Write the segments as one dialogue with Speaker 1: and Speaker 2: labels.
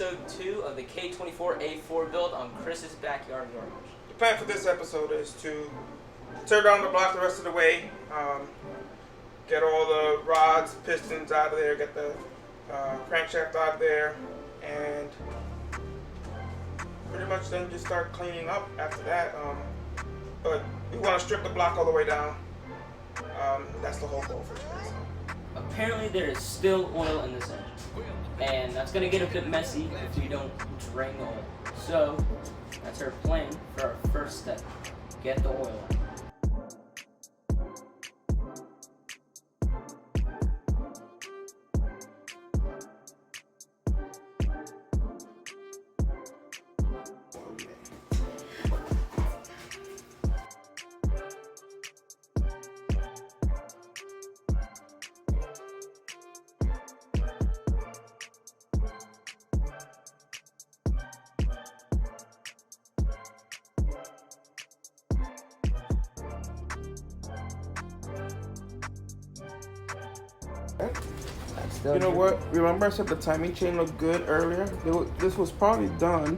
Speaker 1: episode 2 of the K24 A4 build on Chris's backyard garage.
Speaker 2: The plan for this episode is to tear down the block the rest of the way, get all the rods, pistons out of there, get the crankshaft out of there, and pretty much then just start cleaning up after that. But we want to strip the block all the way down. That's the whole goal for today.
Speaker 1: Apparently there is still oil in this engine, and that's going to get a bit messy if you don't drain the oil. So that's our plan for our first step. Get the oil out.
Speaker 2: You know what? Remember I said the timing chain looked good earlier? This was probably done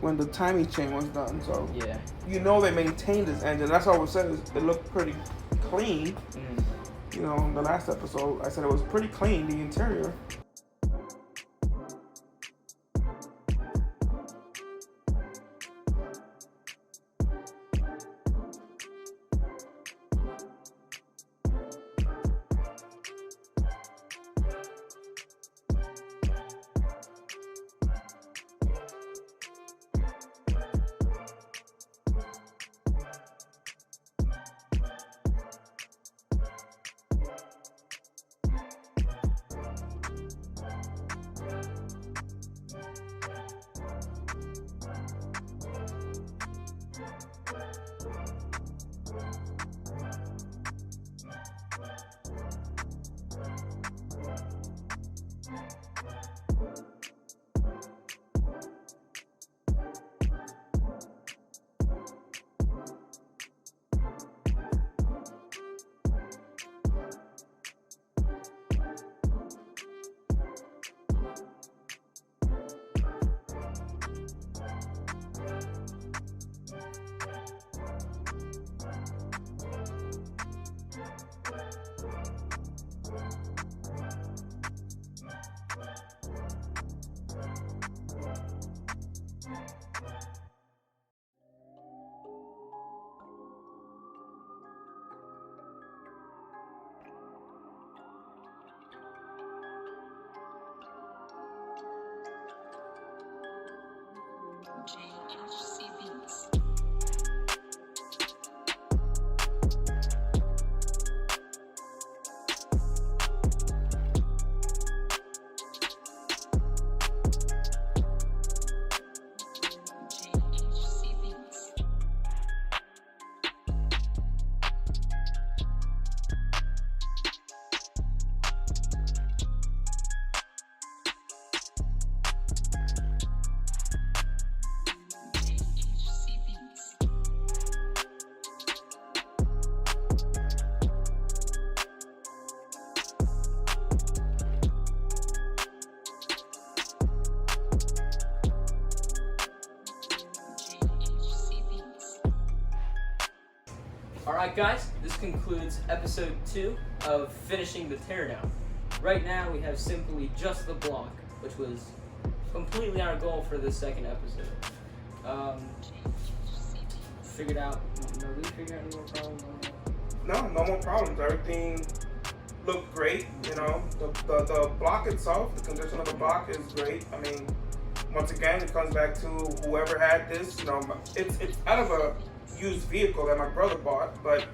Speaker 2: when the timing chain was done. So
Speaker 1: yeah,
Speaker 2: you know they maintained this engine. That's all we said. Is it looked pretty clean. You know, in the last episode I said it was pretty clean, the interior.
Speaker 1: Alright guys, this concludes episode 2 of finishing the teardown. Right now we have simply just the block, which was completely our goal for this second episode. Figured out, did we figure out any more problems?
Speaker 2: No more problems. Everything looked great, you know. The block itself, the condition of the block is great. I mean, once again, it comes back to whoever had this, you know, it's out of a used vehicle that my brother bought, but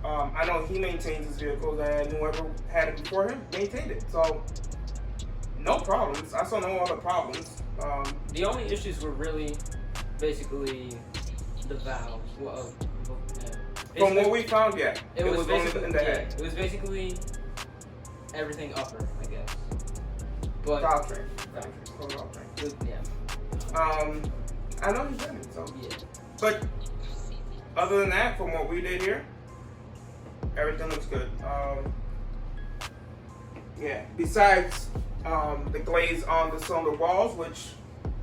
Speaker 2: I know he maintains his vehicles, and whoever had it before him maintained it. So no problems. I saw no other problems.
Speaker 1: The only issues were really basically the valves. Well,
Speaker 2: from what we found, yeah,
Speaker 1: it was
Speaker 2: only in the head.
Speaker 1: It was basically everything upper, I guess. But
Speaker 2: valve train.
Speaker 1: Yeah.
Speaker 2: I know he's done it, so
Speaker 1: yeah.
Speaker 2: But other than that, from what we did here, everything looks good. Yeah. Besides the glaze on the cylinder walls, which,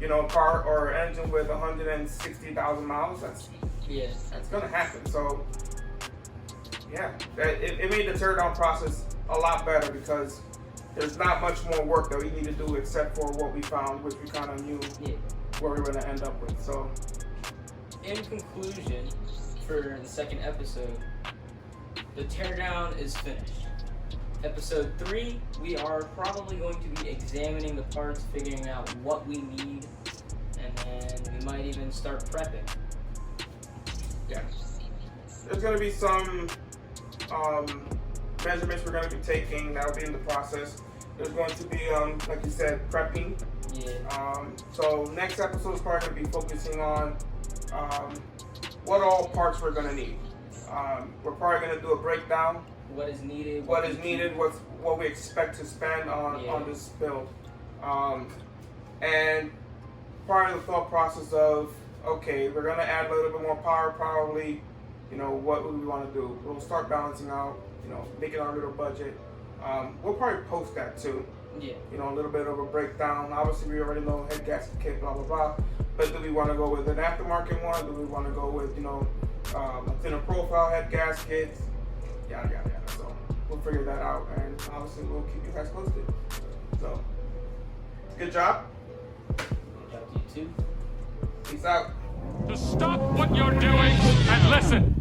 Speaker 2: you know, a car or engine with 160,000 miles, that's gonna happen. So yeah, it made the teardown process a lot better because there's not much more work that we need to do except for what we found, which we kind of knew where we were going to end up with. So,
Speaker 1: in conclusion, for the second episode, the teardown is finished. Episode 3, we are probably going to be examining the parts, figuring out what we need, and then we might even start prepping.
Speaker 2: Yeah. There's going to be some measurements we're going to be taking. That'll be in the process. There's going to be, like you said, prepping.
Speaker 1: Yeah.
Speaker 2: So next episode is probably going to be focusing on what all parts we're going to need. We're probably going to do a breakdown.
Speaker 1: What is needed?
Speaker 2: What we expect to spend on this build. And part of the thought process of, okay, we're going to add a little bit more power probably. You know, what do we want to do? We'll start balancing out, you know, making our little budget. We'll probably post that too.
Speaker 1: Yeah.
Speaker 2: You know, a little bit of a breakdown. Obviously, we already know head gasket kit, blah, blah, blah. But do we want to go with an aftermarket one? Do we want to go with, you know, a thinner profile head gasket? Yada, yada, yada. So we'll figure that out. And obviously, we'll keep you guys posted. So, good job.
Speaker 1: Good job to you too.
Speaker 2: Peace out.
Speaker 3: To stop what you're doing and listen.